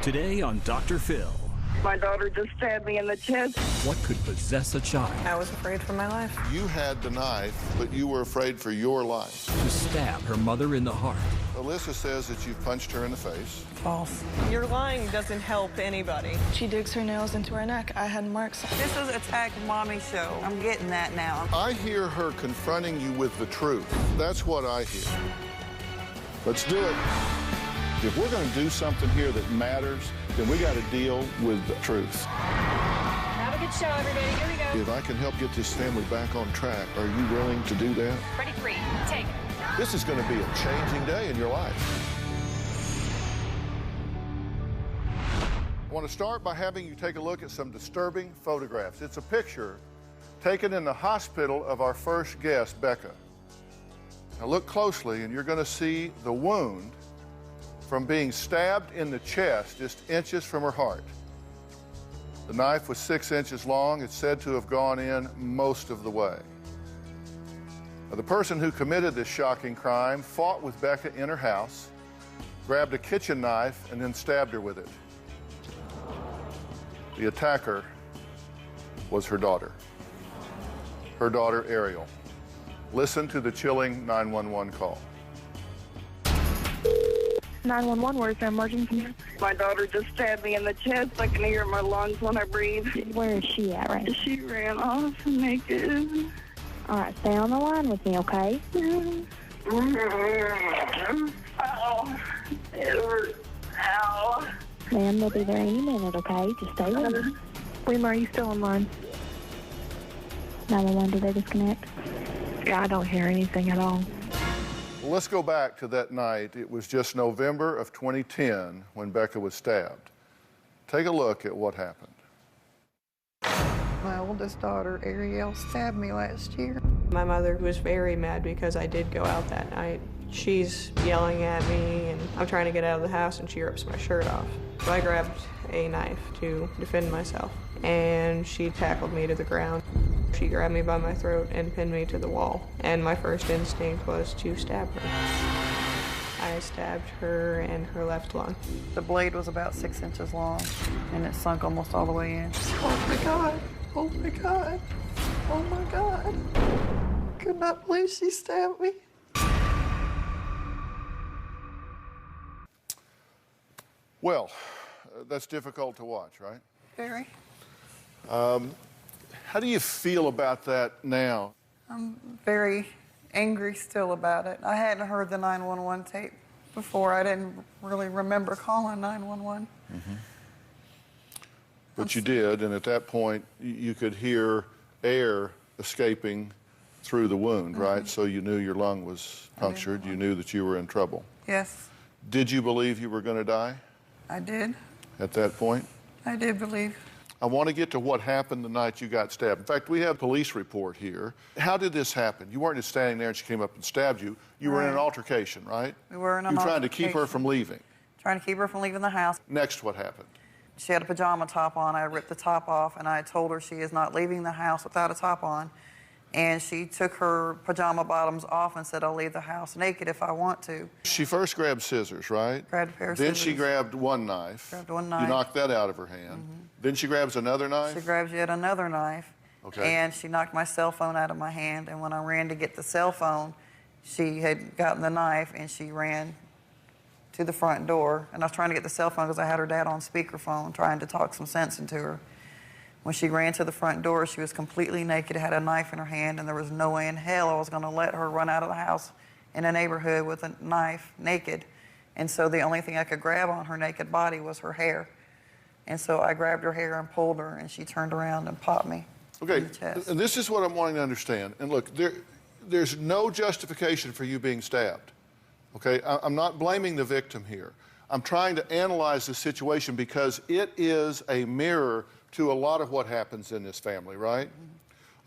Today on Dr. Phil. My daughter just stabbed me in the chest. What could possess a child I was afraid for my life. You had the knife, but you were afraid for your life. to stab her mother in the heart? Alyssa says that you punched her in the face. False. Your lying doesn't help anybody. She digs her nails into her neck. I had marks. This is Attack Mommy show. I'm getting that now. I hear her confronting you with the truth. That's what I hear. Let's do it. If we're going to do something here that matters, then we got to deal with the truth. Have a good show, everybody. Here we go. If I can help get this family back on track, are you willing to do that? Ready, three, take. This is going to be a changing day in your life. I want to start by having you take a look at some disturbing photographs. It's a picture taken in the hospital of our first guest, Becca. Now look closely and you're going to see the wound from being stabbed in the chest just inches from her heart. The knife was 6 inches long. It's said to have gone in most of the way. Now, the person who committed this shocking crime fought with Becca in her house, grabbed a kitchen knife, and then stabbed her with it. The attacker was her daughter. Her daughter, Ariel. Listen to the chilling 911 call. 911, where's the emergency? My daughter just stabbed me in the chest. I can hear my lungs when I breathe. Where is she at right now? She ran off naked. All right, stay on the line with me, okay? Ow. It hurts. Ow. Ma'am, they'll be there any minute, okay? Just stay with me. Wilma, are you still online? 911, did they disconnect? Yeah, I don't hear anything at all. Well, let's go back to that night. It was just November of 2010 when Becca was stabbed. Take a look at what happened. My oldest daughter, Ariel, stabbed me last year. My mother was very mad because I did go out that night. She's yelling at me, and I'm trying to get out of the house, and she rips my shirt off. So I grabbed a knife to defend myself, and she tackled me to the ground. She grabbed me by my throat and pinned me to the wall, and my first instinct was to stab her. I stabbed her in her left lung. The blade was about 6 inches long, and it sunk almost all the way in. Oh my God, oh my God, oh my God. Could not believe she stabbed me. Well, that's difficult to watch, right? Very. How do you feel about that now? I'm very angry still about it. I hadn't heard the 911 tape before. I didn't really remember calling 911. But you did, and at that point, you could hear air escaping through the wound, right? So you knew your lung was punctured. You knew that you were in trouble. Yes, Did you believe you were going to die I did. at that point? I did believe. I want to get to what happened the night you got stabbed. In fact, we have a police report here. How did this happen? You weren't just standing there and she came up and stabbed you. You were in an Right. altercation, right? We were in an You were trying to keep her altercation. from leaving. Trying to keep her from leaving the house. Next, what happened? She had a pajama top on. I ripped the top off, and I told her she is not leaving the house without a top on. And she took her pajama bottoms off and said, I'll leave the house naked if I want to. She first grabbed scissors, right? Grabbed a pair of Then she scissors. grabbed one knife. Grabbed one You knife. knocked that out of her hand. Then she grabs another knife. She grabs yet another knife. Okay. And she knocked my cell phone out of my hand. And when I ran to get the cell phone, she had gotten the knife and she ran to the front door. And I was trying to get the cell phone because I had her dad on speakerphone trying to talk some sense into her. When she ran to the front door, she was completely naked, had a knife in her hand, and there was no way in hell I was going to let her run out of the house in a neighborhood with a knife, naked. And so the only thing I could grab on her naked body was her hair. And so I grabbed her hair and pulled her, and she turned around and popped me Okay, in the chest. and this is what I'm wanting to understand. And look, there's no justification for you being stabbed. Okay, I'm not blaming the victim here. I'm trying to analyze the situation because it is a mirror to a lot of what happens in this family, right?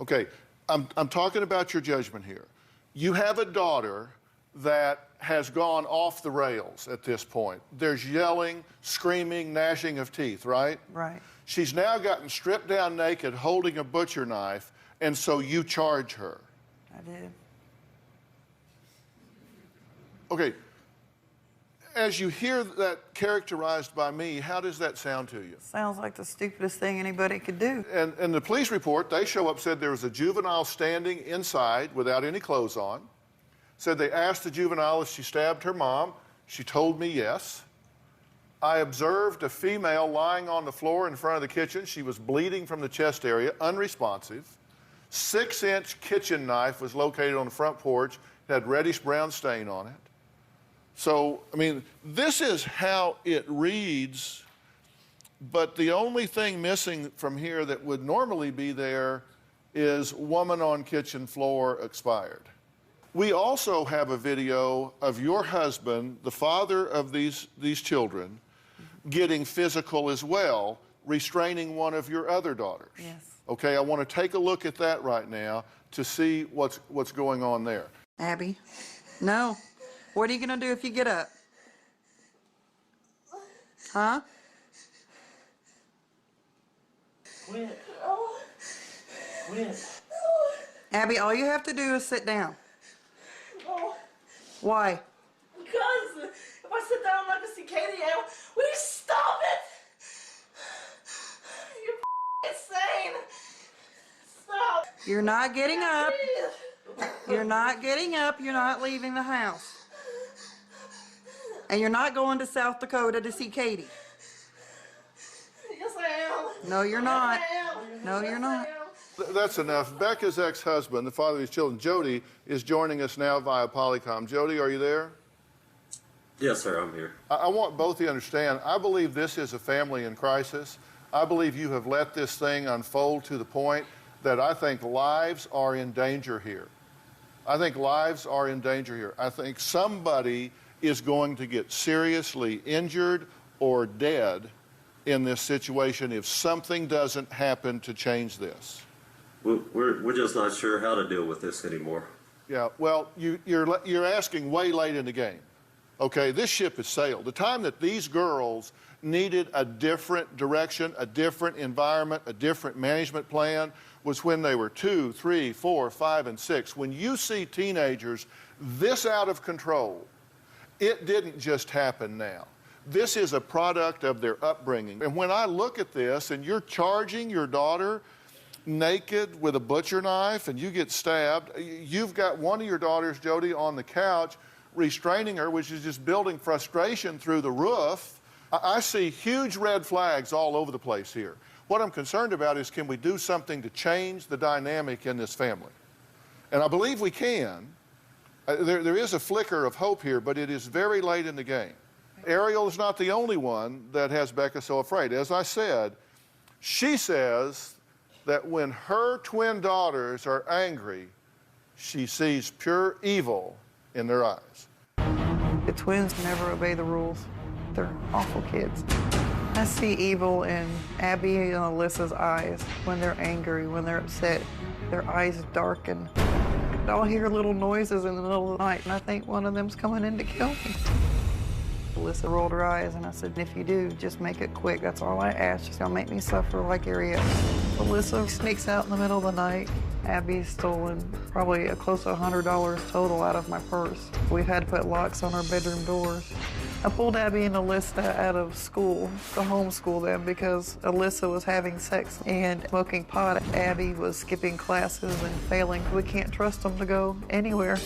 Okay, I'm talking about your judgment here. You have a daughter that has gone off the rails at this point. There's yelling, screaming, gnashing of teeth, right? Right. She's now gotten stripped down naked, holding a butcher knife, and so you charge her. I did. Okay, As you hear that characterized by me, how does that sound to you? Sounds like the stupidest thing anybody could do. And the police report, they show up, said there was a juvenile standing inside without any clothes on. Said they asked the juvenile if she stabbed her mom. She told me yes. I observed a female lying on the floor in front of the kitchen. She was bleeding from the chest area, unresponsive. 6-inch kitchen knife was located on the front porch. It had reddish brown stain on it. So, I mean, this is how it reads, but the only thing missing from here that would normally be there is woman on kitchen floor expired. We also have a video of your husband, the father of these children, getting physical as well, restraining one of your other daughters. Yes. Okay, I want to take a look at that right now to see what's going on there. Abby, no. What are you going to do if you get up? Huh? Quit. Quit. Abby, all you have to do is sit down. No. Why? Because if I sit down, I'm not going to see Katie. Will you stop it? You're insane. Stop. You're not getting up. You're not getting up. You're not leaving the house. And you're not going to South Dakota to see Katie. Yes, I am. No, you're not. Yes, I am. No, you're not. That's enough. Becca's ex-husband, the father of his children, Jody, is joining us now via Polycom. Jody, are you there? Yes, sir, I'm here. I want both of you to understand, I believe this is a family in crisis. I believe you have let this thing unfold to the point that I think lives are in danger here. I think lives are in danger here. I think somebody is going to get seriously injured or dead in this situation if something doesn't happen to change this. We're just not sure how to deal with this anymore. Yeah, well, you're asking way late in the game. Okay, this ship has sailed. The time that these girls needed a different direction, a different environment, a different management plan was when they were 2, 3, 4, 5, and 6. When you see teenagers this out of control, it didn't just happen now. This is a product of their upbringing. And when I look at this and you're charging your daughter naked with a butcher knife and you get stabbed, you've got one of your daughters, Jody, on the couch restraining her, which is just building frustration through the roof. I see huge red flags all over the place here. What I'm concerned about is, can we do something to change the dynamic in this family? And I believe we can. There is a flicker of hope here, but it is very late in the game. Ariel is not the only one that has Becca so afraid. As I said, she says that when her twin daughters are angry, she sees pure evil in their eyes. The twins never obey the rules. They're awful kids. I see evil in Abby and Alyssa's eyes when they're angry, when they're upset. Their eyes darken. I'll hear little noises in the middle of the night, and I think one of them's coming in to kill me. Alyssa rolled her eyes, and I said, if you do, just make it quick. That's all I ask. She's gonna make me suffer like Ariel. Alyssa sneaks out in the middle of the night. Abby's stolen probably close to $100 total out of my purse. We've had to put locks on our bedroom doors. I pulled Abby and Alyssa out of school to homeschool them because Alyssa was having sex and smoking pot. Abby was skipping classes and failing. We can't trust them to go anywhere.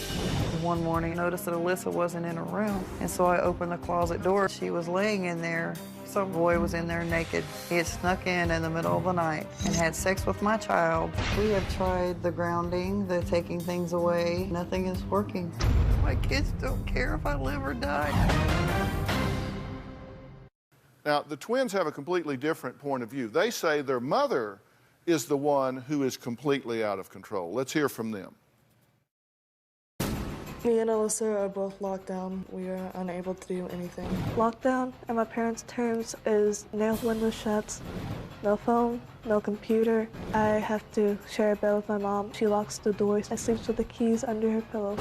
One morning, I noticed that Alyssa wasn't in her room, and so I opened the closet door. She was laying in there. Some boy was in there naked. He had snuck in the middle of the night and had sex with my child. We have tried the grounding, the taking things away. Nothing is working. My kids don't care if I live or die. Now, the twins have a completely different point of view. They say their mother is the one who is completely out of control. Let's hear from them. Me and Alyssa are both locked down. We are unable to do anything. Lockdown, in my parents' terms, is no windows shut, no phone, no computer. I have to share a bed with my mom. She locks the doors. I sleep with the keys under her pillow.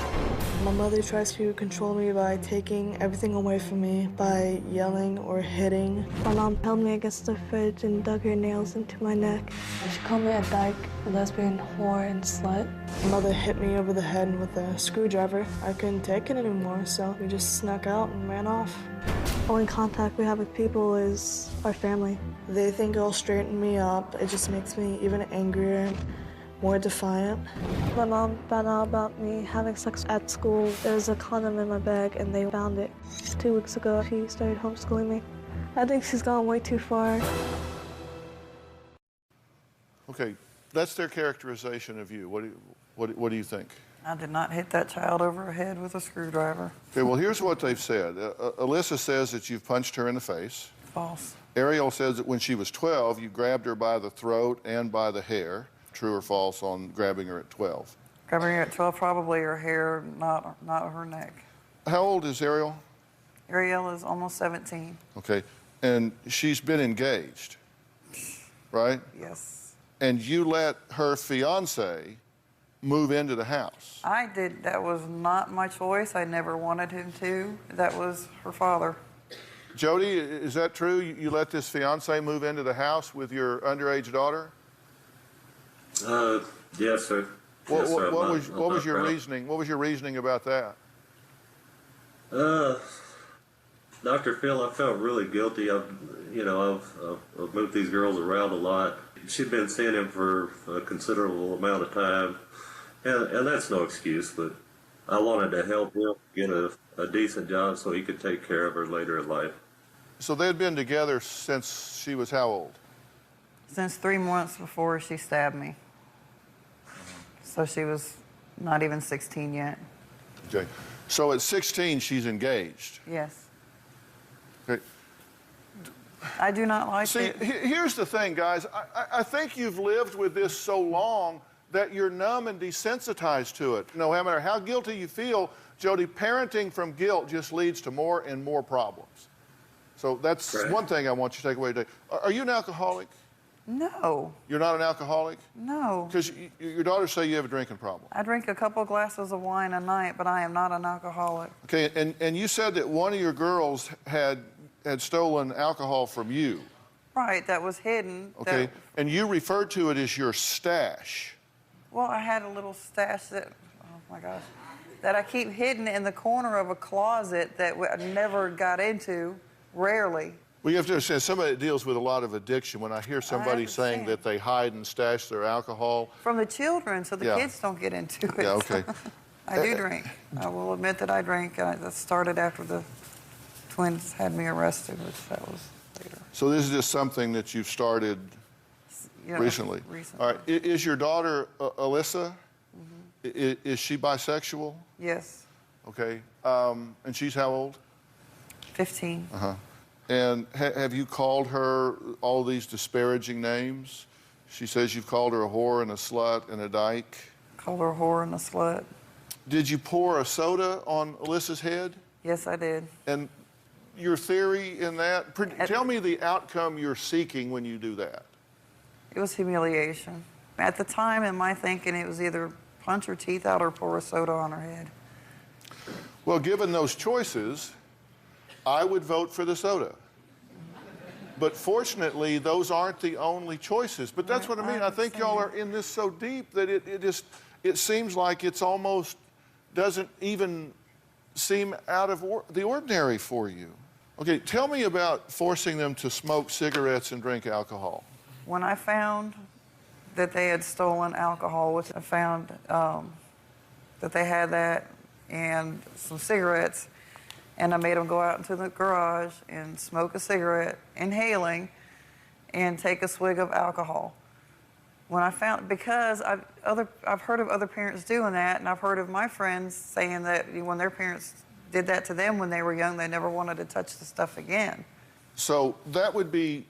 My mother tries to control me by taking everything away from me, by yelling or hitting. My mom held me against the fridge and dug her nails into my neck. She called me a dyke, a lesbian, whore, and slut. My mother hit me over the head with a screwdriver. I couldn't take it anymore, so we just snuck out and ran off. Only contact we have with people is our family. They think it'll straighten me up. It just makes me even angrier, more defiant. My mom found out about me having sex at school. There was a condom in my bag and they found it. 2 weeks ago, she started homeschooling me. I think she's gone way too far. Okay, that's their characterization of you. What do you think? I did not hit that child over her head with a screwdriver. Okay, well, here's what they've said. Alyssa says that you've punched her in the face. False. Ariel says that when she was 12, you grabbed her by the throat and by the hair. True or false on grabbing her at 12? Grabbing her at 12, probably her hair, not her neck. How old is Ariel? Ariel is almost 17. Okay, and she's been engaged, right? Yes. And you let her fiance move into the house. I did. That was not my choice. I never wanted him to. That was her father. Jody, is that true? You let this fiance move into the house with your underage daughter? Yes, sir. What, Yes, sir. what was your reasoning? What was your reasoning about that? Dr. Phil, I felt really guilty. I've moved these girls around a lot. She'd been seeing him for a considerable amount of time, and that's no excuse, but I wanted to help him get a decent job so he could take care of her later in life. So they'd been together since she was how old? Since 3 months before she stabbed me. So she was not even 16 yet. Okay. So at 16, she's engaged. Yes. Okay. I do not like See, it. Here's the thing, guys. I think you've lived with this so long that you're numb and desensitized to it. No matter how guilty you feel, Jody, parenting from guilt just leads to more and more problems. So that's right. One thing I want you to take away today. Are you an alcoholic? No. You're not an alcoholic? No. Because your daughters say you have a drinking problem. I drink a couple glasses of wine a night, but I am not an alcoholic. Okay, and you said that one of your girls had stolen alcohol from you. Right, that was hidden. Okay, and you referred to it as your stash. Well, I had a little stash that, oh my gosh, that I keep hidden in the corner of a closet that I never got into, rarely. Well, you have to understand, somebody that deals with a lot of addiction, when I hear somebody saying that they hide and stash their alcohol. From the children, so the kids don't get into it. Yeah, okay. I do drink. I will admit that I drink. That started after the twins had me arrested, which that was later. So this is just something that you've started recently? Recently. All right. Is your daughter, Alyssa, is she bisexual? Yes. Okay. And she's how old? 15. Uh-huh. And have you called her all these disparaging names? She says you've called her a whore and a slut and a dyke. Called her a whore and a slut. Did you pour a soda on Alyssa's head? Yes, I did. And your theory in that? Tell me the outcome you're seeking when you do that. It was humiliation. At the time, in my thinking, it was either punch her teeth out or pour a soda on her head. Well, given those choices, I would vote for the soda. But fortunately, those aren't the only choices. But that's what I mean. I think y'all are in this so deep that it seems like it's almost doesn't even seem out of the ordinary for you. Okay, tell me about forcing them to smoke cigarettes and drink alcohol. When I found that they had stolen alcohol, which I found that they had that and some cigarettes, and I made them go out into the garage and smoke a cigarette, inhaling, and take a swig of alcohol. When I found, because I've heard of other parents doing that, and I've heard of my friends saying that when their parents did that to them when they were young, they never wanted to touch the stuff again. So that would be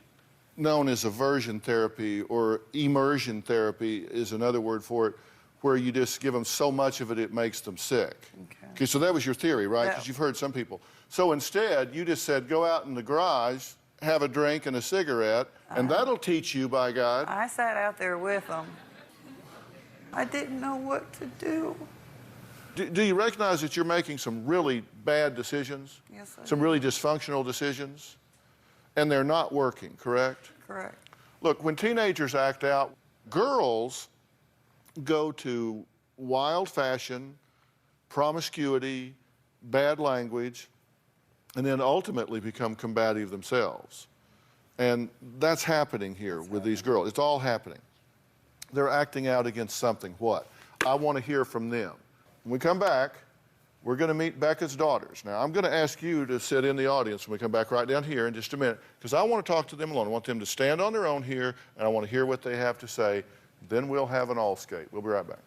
known as aversion therapy, or immersion therapy is another word for it, where you just give them so much of it, it makes them sick. Okay, so that was your theory, right? Because you've heard some people. So instead, you just said, go out in the garage, have a drink and a cigarette, and that'll teach you, by God. I sat out there with them. I didn't know what to do. Do you recognize that you're making some really bad decisions? Yes, sir. Some really dysfunctional decisions? And they're not working, correct? Correct. Look, when teenagers act out, girls go to wild fashion, promiscuity, bad language, and then ultimately become combative themselves. And that's happening here with these girls. It's all happening. They're acting out against something. What? I want to hear from them. When we come back, we're going to meet Becca's daughters. Now, I'm going to ask you to sit in the audience when we come back right down here in just a minute, because I want to talk to them alone. I want them to stand on their own here, and I want to hear what they have to say. Then we'll have an all-skate. We'll be right back.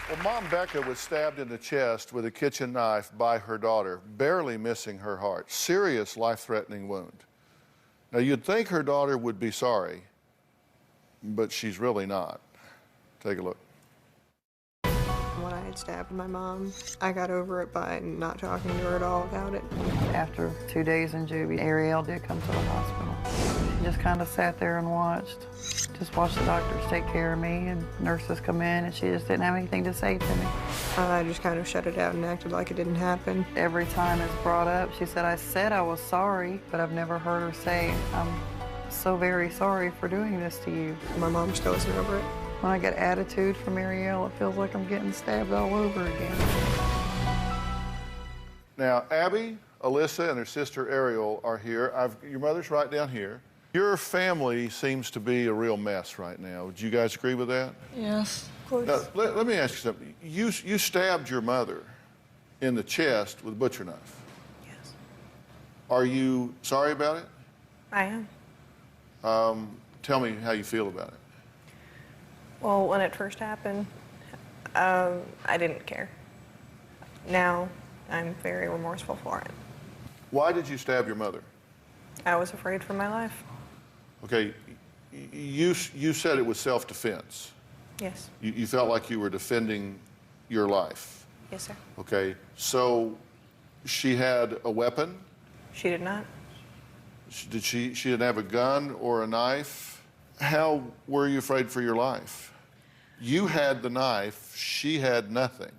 Well, Mom Becca was stabbed in the chest with a kitchen knife by her daughter, barely missing her heart. Serious life-threatening wound. Now, you'd think her daughter would be sorry, but she's really not. Take a look. When I had stabbed my mom, I got over it by not talking to her at all about it. After 2 days in juvie, Ariel did come to the hospital. She just kind of sat there and watched. Just watched the doctors take care of me, and nurses come in, and she just didn't have anything to say to me. I just kind of shut it out and acted like it didn't happen. Every time it's brought up, she said I was sorry, but I've never heard her say, I'm so very sorry for doing this to you. My mom still isn't over it. When I get attitude from Ariel, it feels like I'm getting stabbed all over again. Now, Abby, Alyssa, and her sister Ariel are here. Your mother's right down here. Your family seems to be a real mess right now. Would you guys agree with that? Yes, of course. Now, let me ask you something. You stabbed your mother in the chest with a butcher knife. Yes. Are you sorry about it? I am. Tell me how you feel about it. Well, when it first happened, I didn't care. Now, I'm very remorseful for it. Why did you stab your mother? I was afraid for my life. Okay, you said it was self-defense. Yes. You felt like you were defending your life. Yes, sir. Okay, so she had a weapon? She did not. She didn't have a gun or a knife? How were you afraid for your life? You had the knife, she had nothing,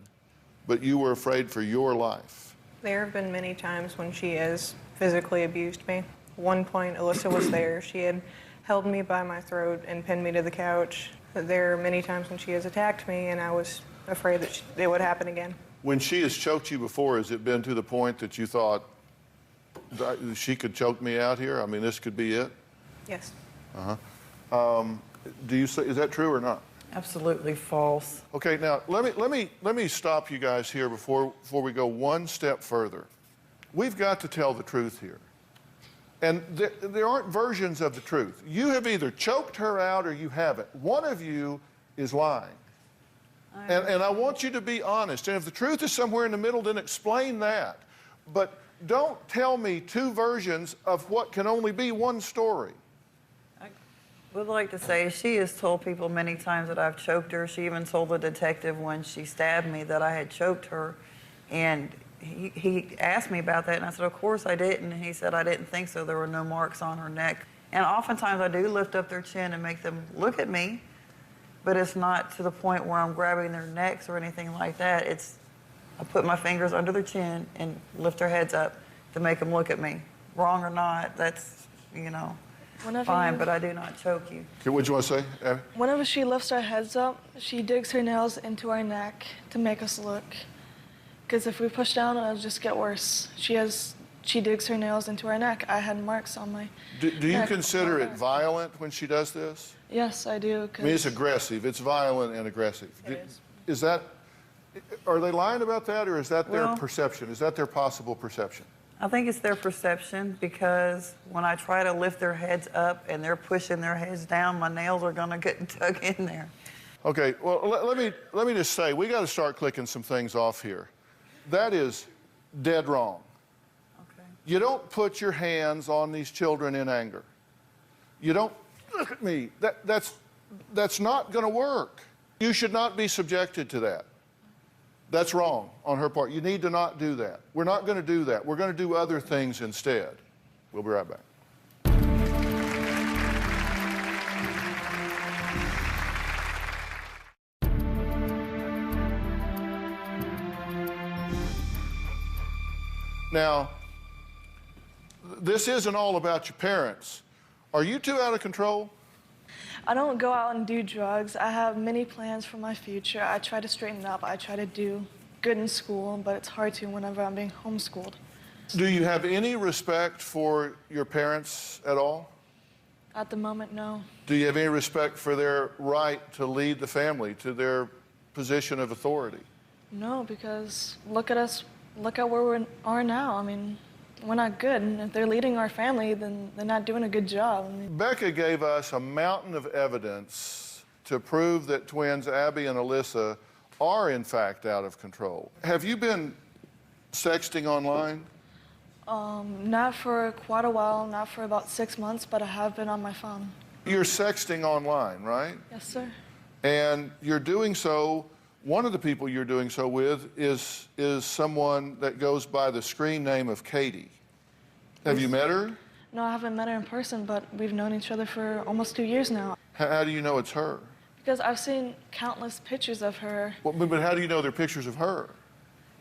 but you were afraid for your life. There have been many times when she has physically abused me. One point, Alyssa was there. She had held me by my throat and pinned me to the couch. There are many times when she has attacked me, and I was afraid that it would happen again. When she has choked you before, has it been to the point that you thought, she could choke me out here? I mean, this could be it? Yes. Do you say, is that true or not? Absolutely false. Okay, now let me stop you guys here before we go one step further. We've got to tell the truth here. And there aren't versions of the truth. You have either choked her out or you haven't. One of you is lying. And I want you to be honest. And if the truth is somewhere in the middle, then explain that. But don't tell me two versions of what can only be one story. I would like to say she has told people many times that I've choked her. She even told the detective when she stabbed me that I had choked her. And he asked me about that, and I said, of course I didn't. And he said, I didn't think so. There were no marks on her neck. And oftentimes I do lift up their chin and make them look at me, but it's not to the point where I'm grabbing their necks or anything like that. I put my fingers under their chin and lift their heads up to make them look at me. Wrong or not, that's, fine, but I do not choke you. Okay, what do you want to say, Abby? Whenever she lifts her heads up, she digs her nails into our neck to make us look. Because if we push down, it'll just get worse. She digs her nails into our neck. I had marks on my Do you neck. consider it violent when she does this? Yes, I do. I mean, it's aggressive. It's violent and aggressive. Is. Are they lying about that, or is that their perception? Is that their possible perception? I think it's their perception, because when I try to lift their heads up and they're pushing their heads down, my nails are going to get dug in there. Okay, well, let me just say, we got to start clicking some things off here. That is dead wrong. Okay. You don't put your hands on these children in anger. You don't, look at me, that's not going to work. You should not be subjected to that. That's wrong on her part. You need to not do that. We're not going to do that. We're going to do other things instead. We'll be right back. Now, this isn't all about your parents. Are you two out of control? I don't go out and do drugs. I have many plans for my future. I try to straighten up. I try to do good in school, but it's hard to whenever I'm being homeschooled. Do you have any respect for your parents at all? At the moment, no. Do you have any respect for their right to lead the family, to their position of authority? No, because look at us, look at where we are now. I mean, we're not good, and if they're leading our family, then they're not doing a good job. I mean, Becca gave us a mountain of evidence to prove that twins Abby and Alyssa are in fact out of control. Have you been sexting online? not for quite a while, not for about 6 months, but I have been on my phone. You're sexting online, right? Yes, sir. And you're doing so, one of the people you're doing so with is someone that goes by the screen name of Katie. Have you met her? No, I haven't met her in person, but we've known each other for almost 2 years now. How do you know it's her? Because I've seen countless pictures of her. Well, but how do you know they're pictures of her?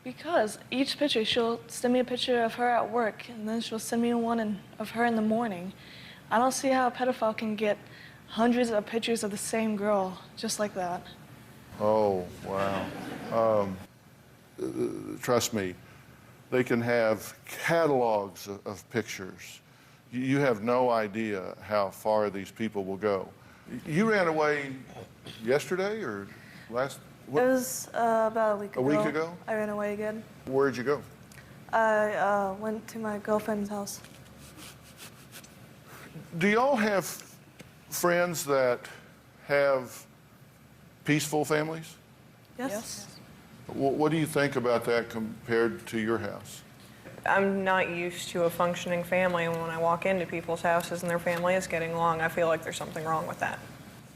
Because each picture, she'll send me a picture of her at work, and then she'll send me one of her in the morning. I don't see how a pedophile can get hundreds of pictures of the same girl, just like that. Oh, wow. Trust me, they can have catalogs of pictures. You have no idea how far these people will go. You ran away yesterday or last? What? It was about a week ago. A week ago? I ran away again. Where'd you go? I went to my girlfriend's house. Do y'all have friends that have peaceful families? Yes. What do you think about that compared to your house? I'm not used to a functioning family, and when I walk into people's houses and their family is getting along, I feel like there's something wrong with that.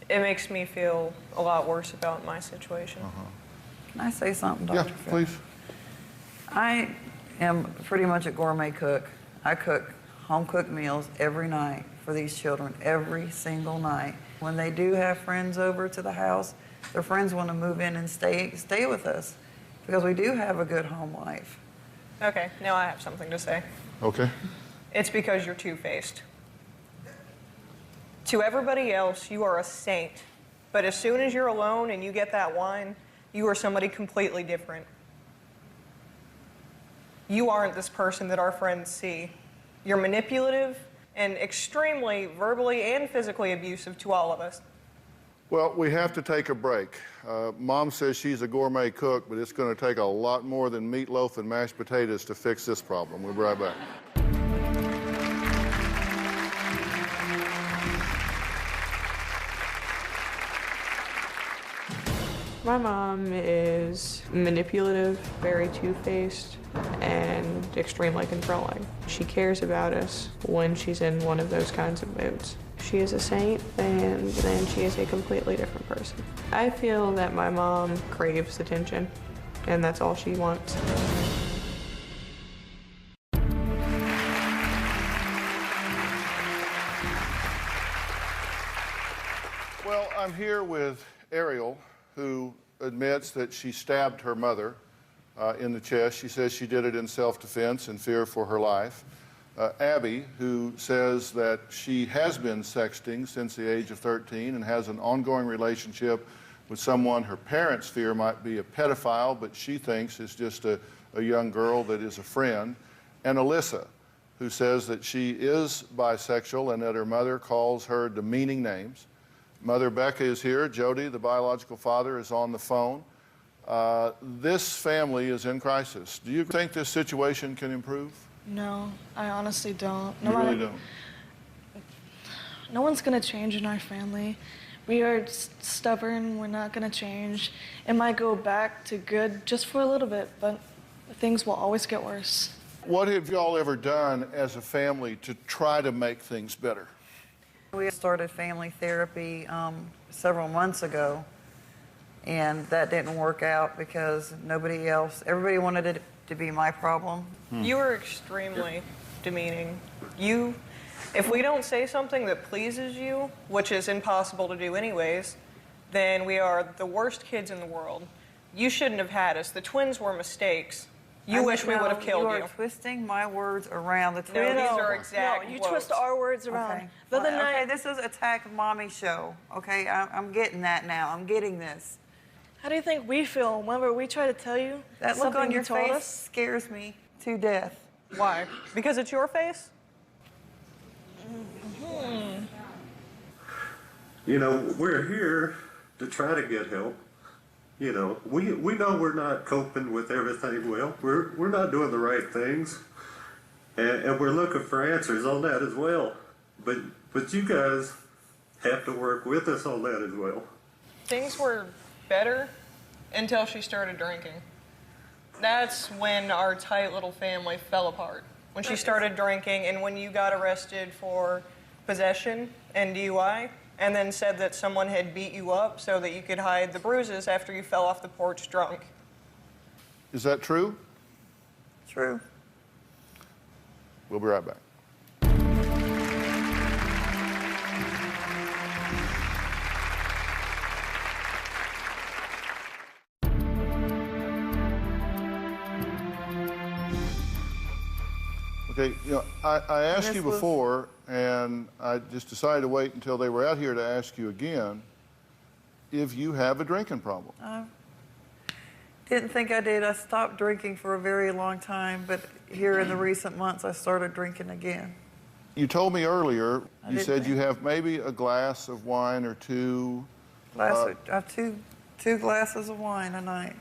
It makes me feel a lot worse about my situation. Can I say something, Dr. Yeah, Phil? please. I am pretty much a gourmet cook. I cook home-cooked meals every night for these children, every single night. When they do have friends over to the house, their friends want to move in and stay with us because we do have a good home life. Okay, now I have something to say. Okay. It's because you're two-faced. To everybody else, you are a saint. But as soon as you're alone and you get that wine, you are somebody completely different. You aren't this person that our friends see. You're manipulative and extremely verbally and physically abusive to all of us. Well, we have to take a break. Mom says she's a gourmet cook, but it's going to take a lot more than meatloaf and mashed potatoes to fix this problem. We'll be right back. My mom is manipulative, very two-faced, and extremely controlling. She cares about us when she's in one of those kinds of moods. She is a saint, and then she is a completely different person. I feel that my mom craves attention, and that's all she wants. Well, I'm here with Ariel, who admits that she stabbed her mother in the chest. She says she did it in self-defense and fear for her life. Abby, who says that she has been sexting since the age of 13 and has an ongoing relationship with someone her parents fear might be a pedophile, but she thinks is just a young girl that is a friend. And Alyssa, who says that she is bisexual and that her mother calls her demeaning names. Mother Becca is here. Jody, the biological father, is on the phone. This family is in crisis. Do you think this situation can improve? No, I honestly don't. You really don't? No one's going to change in our family. We are stubborn. We're not going to change. It might go back to good just for a little bit, but things will always get worse. What have y'all ever done as a family to try to make things better? We started family therapy several months ago, And that didn't work out because everybody wanted it to be my problem. You were extremely demeaning. If we don't say something that pleases you, which is impossible to do anyways, then we are the worst kids in the world. You shouldn't have had us. The twins were mistakes. You wish we would have killed you. You are twisting my words around. The No, twins these are exact No, you quotes. twist our words around. Okay. The other Okay, night, this is Attack Mommy show. Okay, I'm getting that now. I'm getting this. how do you think we feel whenever we try to tell you That look something on your you told face us? scares me to death. Why? Because it's your face? You know, we're here to try to get help. You know, we know we're not coping with everything well. We're not doing the right things, and we're looking for answers on that as well. But you guys have to work with us on that as well. Things were better until she started drinking. That's when our tight little family fell apart. When she started drinking and when you got arrested for possession and DUI, and then said that someone had beat you up so that you could hide the bruises after you fell off the porch drunk. Is that true? True. We'll be right back. Okay, you know, I asked you before, and I just decided to wait until they were out here to ask you again if you have a drinking problem. Didn't think I did. I stopped drinking for a very long time, but here in the recent months, I started drinking again. You told me earlier, you said you have maybe a glass of wine or two. I have two glasses of wine a night.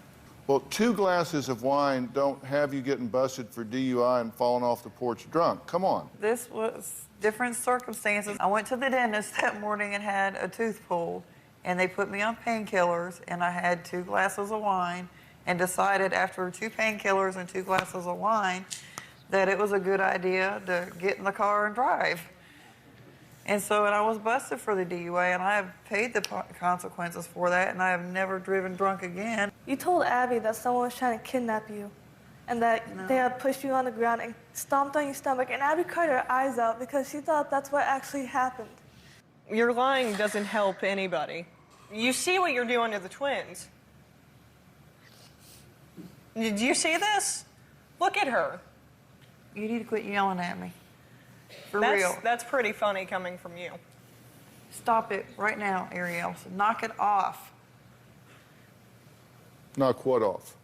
Well, 2 glasses of wine don't have you getting busted for DUI and falling off the porch drunk. Come on. This was different circumstances. I went to the dentist that morning and had a tooth pulled, and they put me on painkillers, and I had 2 glasses of wine, and decided after 2 painkillers and 2 glasses of wine that it was a good idea to get in the car and drive. And I was busted for the DUI, and I have paid the consequences for that, and I have never driven drunk again. You told Abby that someone was trying to kidnap you and that they had pushed you on the ground and stomped on your stomach, and Abby cried her eyes out because she thought that's what actually happened. Your lying doesn't help anybody. You see what you're doing to the twins. Did you see this? Look at her. You need to quit yelling at me. For real. That's pretty funny coming from you. Stop it right now, Ariel. Knock it off. Knock what off?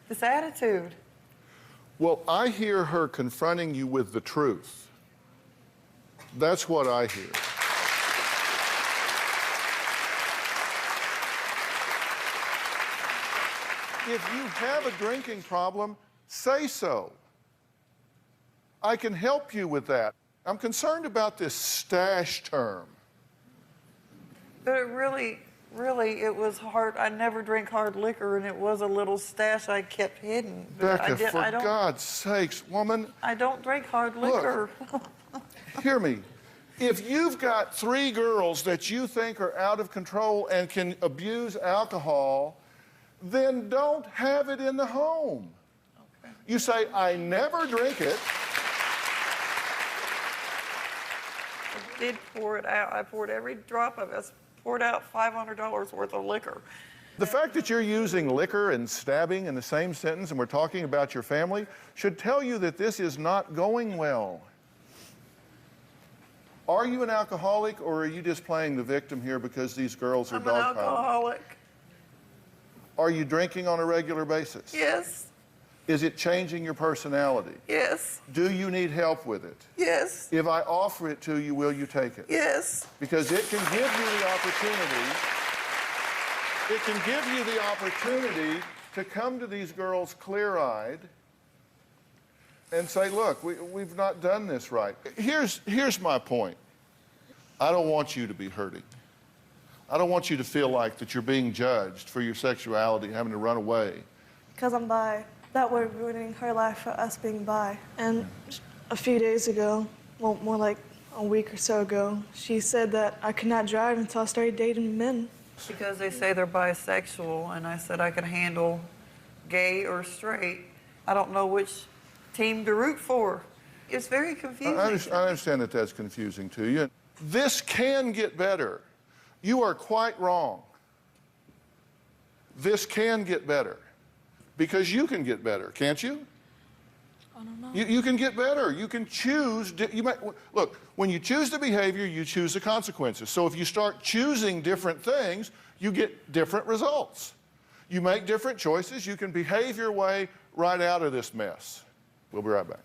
This attitude. Well, I hear her confronting you with the truth. That's what I hear. If you have a drinking problem, say so. I can help you with that. I'm concerned about this stash term. But it really, it was hard. I never drink hard liquor, and it was a little stash I kept hidden. Becca, for God's sakes, woman. I don't drink hard liquor. Look, hear me. If you've got 3 girls that you think are out of control and can abuse alcohol, then don't have it in the home. Okay. You say, I never drink it. I did pour it out. I poured every drop of it. I poured out $500 worth of liquor. The fact that you're using liquor and stabbing in the same sentence and we're talking about your family should tell you that this is not going well. Are you an alcoholic, or are you just playing the victim here because these girls are dogpiling? I'm an alcoholic. Are you drinking on a regular basis? Yes. Is it changing your personality? Yes. Do you need help with it? Yes. If I offer it to you, will you take it? Yes. Because it can give you the opportunity. It can give you the opportunity to come to these girls clear-eyed and say, look, we've not done this right. Here's my point. I don't want you to be hurting. I don't want you to feel like that you're being judged for your sexuality, having to run away. Because I'm bi. That we're ruining her life for us being bi. And a few days ago, well, more like a week or so ago, she said that I could not drive until I started dating men. Because they say they're bisexual, and I said I could handle gay or straight. I don't know which team to root for. It's very confusing. I understand that that's confusing to you. This can get better. You are quite wrong. This can get better because you can get better, can't you? I don't know. You can get better. You can choose. Look, when you choose the behavior, you choose the consequences. So if you start choosing different things, you get different results. You make different choices. You can behave your way right out of this mess. We'll be right back.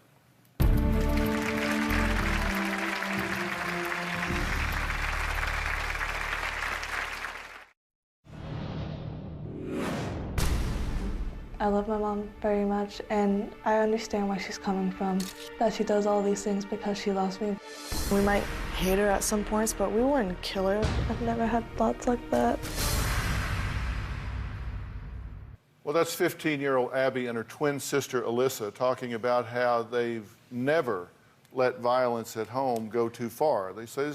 I love my mom very much, and I understand where she's coming from, that she does all these things because she loves me. We might hate her at some points, but we wouldn't kill her. I've never had thoughts like that. Well, that's 15-year-old Abby and her twin sister Alyssa talking about how they've never let violence at home go too far. They say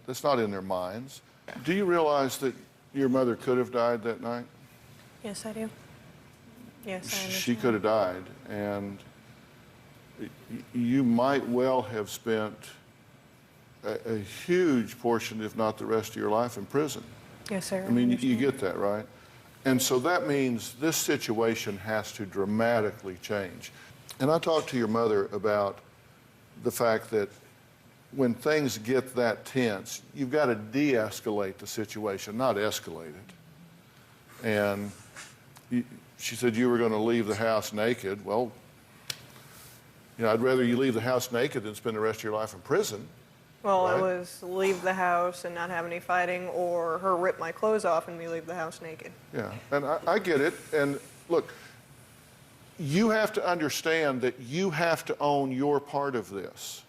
that's not in their minds. Do you realize that your mother could have died that night? Yes, I do. Yes, I understand. She could have died, and you might well have spent a huge portion, if not the rest of your life, in prison. Yes, sir. I mean, you get that, right? And so that means this situation has to dramatically change. And I talked to your mother about the fact that when things get that tense, you've got to de-escalate the situation, not escalate it. And she said you were going to leave the house naked. Well, I'd rather you leave the house naked than spend the rest of your life in prison. Well, right? it was leave the house and not have any fighting, or her rip my clothes off and me leave the house naked. Yeah, and I get it. And look, you have to understand that you have to own your part of this.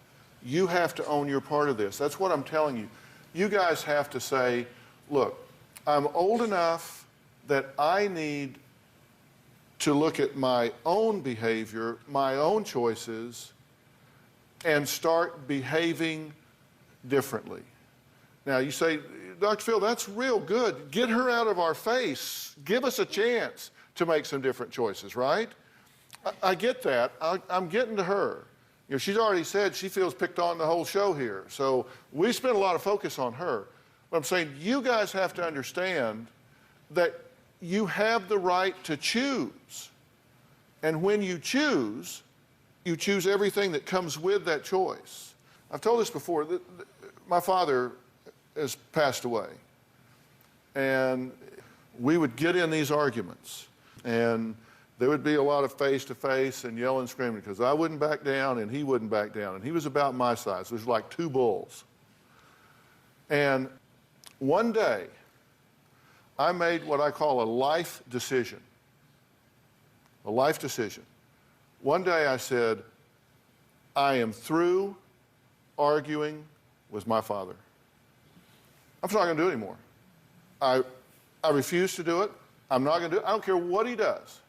You have to own your part of this. That's what I'm telling you. You guys have to say, look, I'm old enough that I need to look at my own behavior, my own choices, and start behaving differently. Now, you say, Dr. Phil, that's real good. Get her out of our face. Give us a chance to make some different choices, right? I get that. I'm getting to her. She's already said she feels picked on the whole show here. So we spend a lot of focus on her. But I'm saying you guys have to understand that you have the right to choose. And when you choose everything that comes with that choice. I've told this before. My father has passed away. And we would get in these arguments. And there would be a lot of face-to-face and yelling and screaming because I wouldn't back down and he wouldn't back down. And he was about my size. There's like two bulls. And one day, I made what I call a life decision. A life decision. One day I said, I am through arguing with my father. I'm not going to do it anymore. I refuse to do it. I'm not going to do it. I don't care what he does.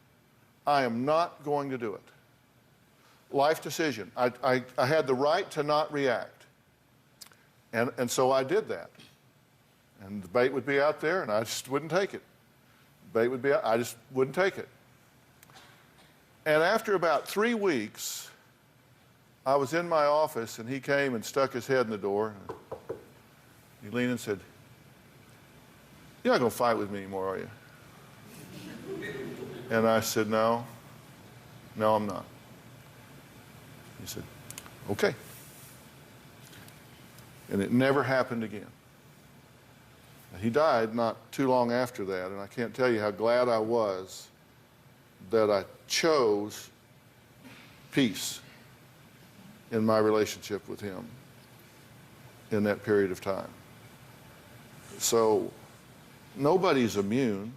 I am not going to do it. Life decision. I had the right to not react. And so I did that. And the bait would be out there, and I just wouldn't take it. The bait would be out, I just wouldn't take it. And after about 3 weeks, I was in my office, and he came and stuck his head in the door. He leaned and said, "You're not going to fight with me anymore, are you?" And I said, No, I'm not. He said, "Okay." And it never happened again. He died not too long after that, and I can't tell you how glad I was that I chose peace in my relationship with him in that period of time. So nobody's immune,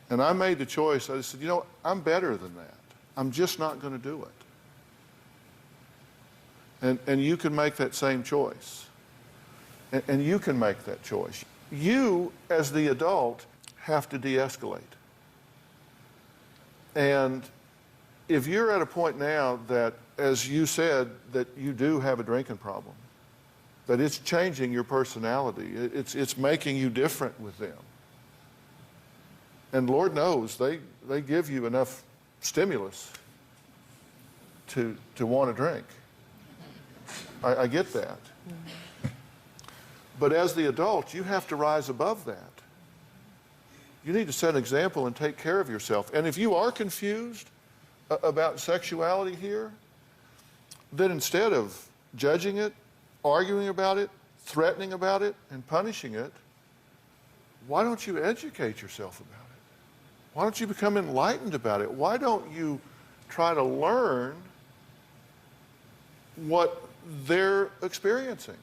and I made the choice. I said, I'm better than that. I'm just not going to do it. And you can make that same choice. And you can make that choice. You, as the adult, have to de-escalate. And if you're at a point now that, as you said, that you do have a drinking problem, that it's changing your personality, it's making you different with them, And Lord knows they give you enough stimulus to want to drink. I get that. But as the adult, you have to rise above that. You need to set an example and take care of yourself. And if you are confused about sexuality here, then instead of judging it, arguing about it, threatening about it, and punishing it, why don't you educate yourself about it? Why don't you become enlightened about it? Why don't you try to learn what they're experiencing?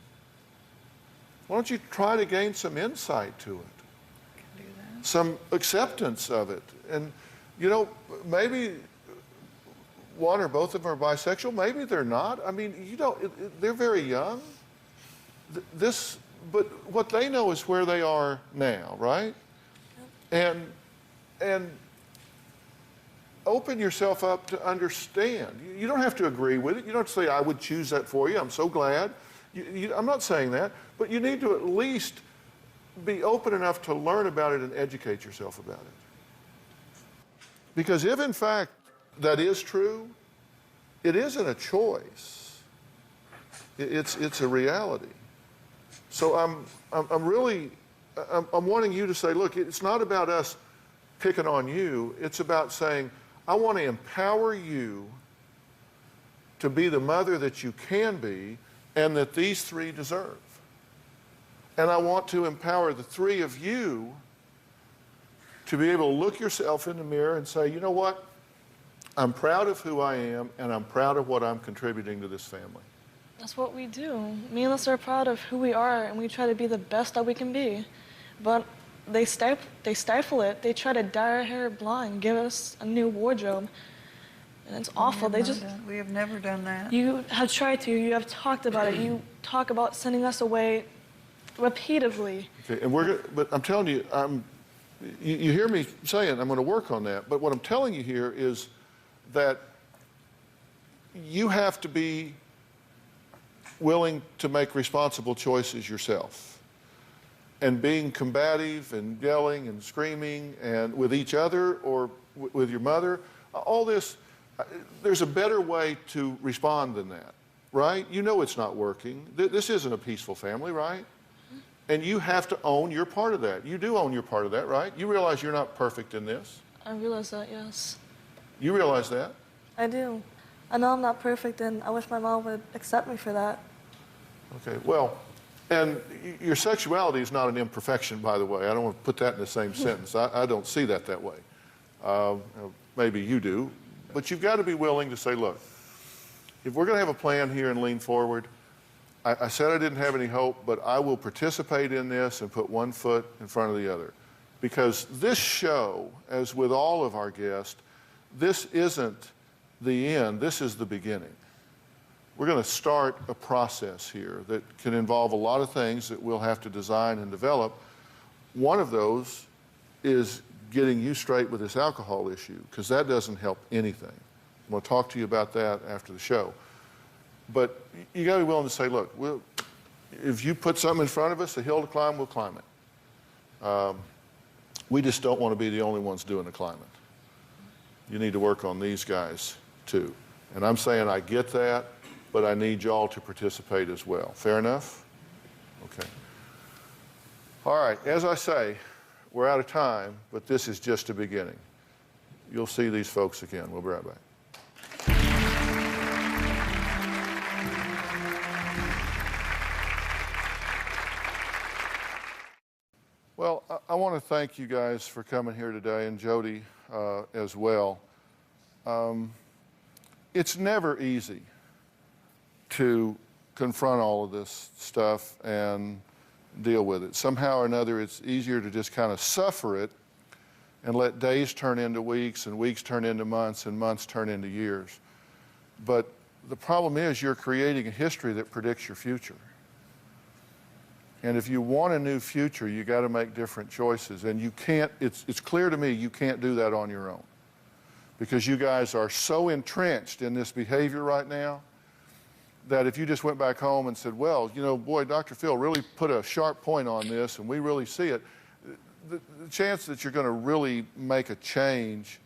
Why don't you try to gain some insight to it? Some acceptance of it. And, you know, maybe one or both of them are bisexual. Maybe they're not. I mean, you don't, they're very young. But what they know is where they are now, right? And open yourself up to understand. You don't have to agree with it. You don't have to say, I would choose that for you. I'm so glad. I'm not saying that. But you need to at least be open enough to learn about it and educate yourself about it. Because if, in fact, that is true, it isn't a choice. It's a reality. So I'm wanting you to say, look, it's not about us picking on you. It's about saying, I want to empower you to be the mother that you can be and that these three deserve. And I want to empower the three of you to be able to look yourself in the mirror and say, you know what? I'm proud of who I am, and I'm proud of what I'm contributing to this family. That's what we do. Me and Alyssa are proud of who we are, and we try to be the best that we can be. But they stifle it. They try to dye our hair blonde, give us a new wardrobe. And it's awful. We have never done that. You have tried to. You have talked about it. You talk about sending us away repeatedly. Okay, and but I'm telling you, you hear me saying I'm going to work on that. But what I'm telling you here is that you have to be willing to make responsible choices yourself. And being combative and yelling and screaming and with each other or with your mother, all this, there's a better way to respond than that, right? You know it's not working. This isn't a peaceful family, right? And you have to own your part of that. You do own your part of that, right? You realize you're not perfect in this. I realize that, yes. You realize that? I do. I know I'm not perfect, and I wish my mom would accept me for that. Okay, well, and your sexuality is not an imperfection, by the way. I don't want to put that in the same sentence. I don't see that way. Maybe you do. But you've got to be willing to say, look, if we're going to have a plan here and lean forward, I said I didn't have any hope, but I will participate in this and put one foot in front of the other. Because this show, as with all of our guests, this isn't the end, this is the beginning. We're going to start a process here that can involve a lot of things that we'll have to design and develop. One of those is getting you straight with this alcohol issue, because that doesn't help anything. I'm going to talk to you about that after the show. But you got to be willing to say, look, if you put something in front of us, a hill to climb, we'll climb it. We just don't want to be the only ones doing the climbing. You need to work on these guys too. And I'm saying I get that, but I need y'all to participate as well. Fair enough? Okay. All right, as I say, we're out of time, but this is just a beginning. You'll see these folks again. We'll be right back. Well, I want to thank you guys for coming here today, and Jody as well. It's never easy to confront all of this stuff and deal with it. Somehow or another, it's easier to just kind of suffer it and let days turn into weeks and weeks turn into months and months turn into years. But the problem is you're creating a history that predicts your future. And if you want a new future, you got to make different choices. And you can't, it's clear to me you can't do that on your own. Because you guys are so entrenched in this behavior right now that if you just went back home and said, well, you know, boy, Dr. Phil really put a sharp point on this and we really see it, the chance that you're going to really make a change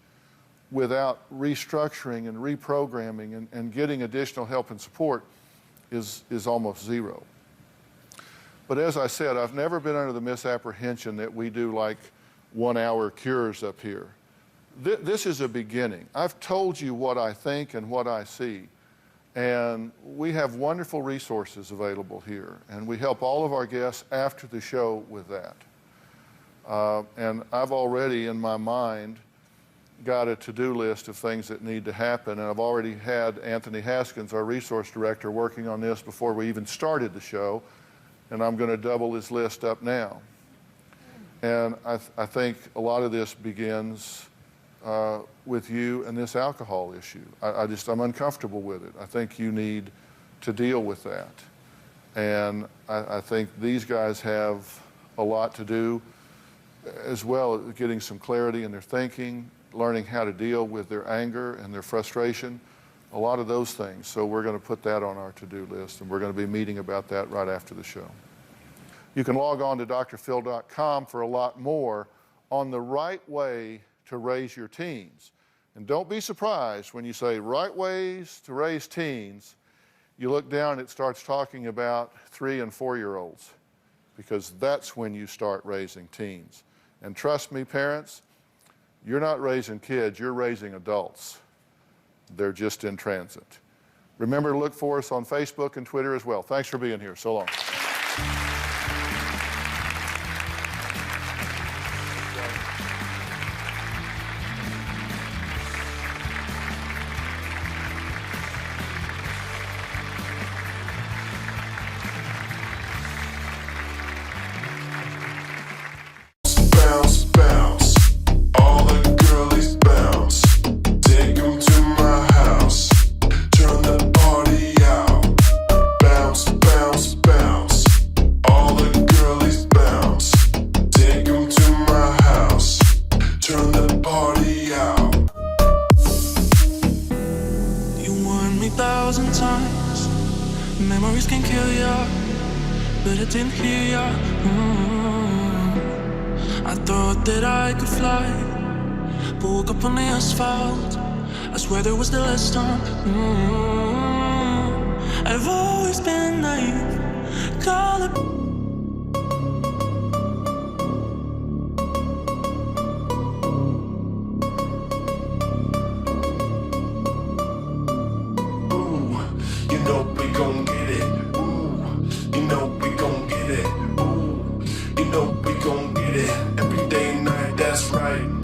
without restructuring and reprogramming and getting additional help and support is almost zero. But as I said, I've never been under the misapprehension that we do like 1-hour cures up here. This is a beginning. I've told you what I think and what I see. And we have wonderful resources available here. And we help all of our guests after the show with that. And I've already, in my mind, got a to-do list of things that need to happen. And I've already had Anthony Haskins, our resource director, working on this before we even started the show. And I'm going to double his list up now. And I think a lot of this begins with you and this alcohol issue. I'm uncomfortable with it. I think you need to deal with that. And I think these guys have a lot to do as well as getting some clarity in their thinking, learning how to deal with their anger and their frustration, a lot of those things. So we're going to put that on our to-do list, and we're going to be meeting about that right after the show. You can log on to drphil.com for a lot more on the right way to raise your teens. And don't be surprised when you say right ways to raise teens, you look down and it starts talking about 3- and 4-year-olds, because that's when you start raising teens. And trust me, parents, you're not raising kids, you're raising adults. They're just in transit. Remember to look for us on Facebook and Twitter as well. Thanks for being here. So long. Memories can kill ya, but I didn't hear ya. I thought that I could fly, but woke up on the asphalt. I swear there was the last time. I've always been naive. Call it. Every day and night, that's right.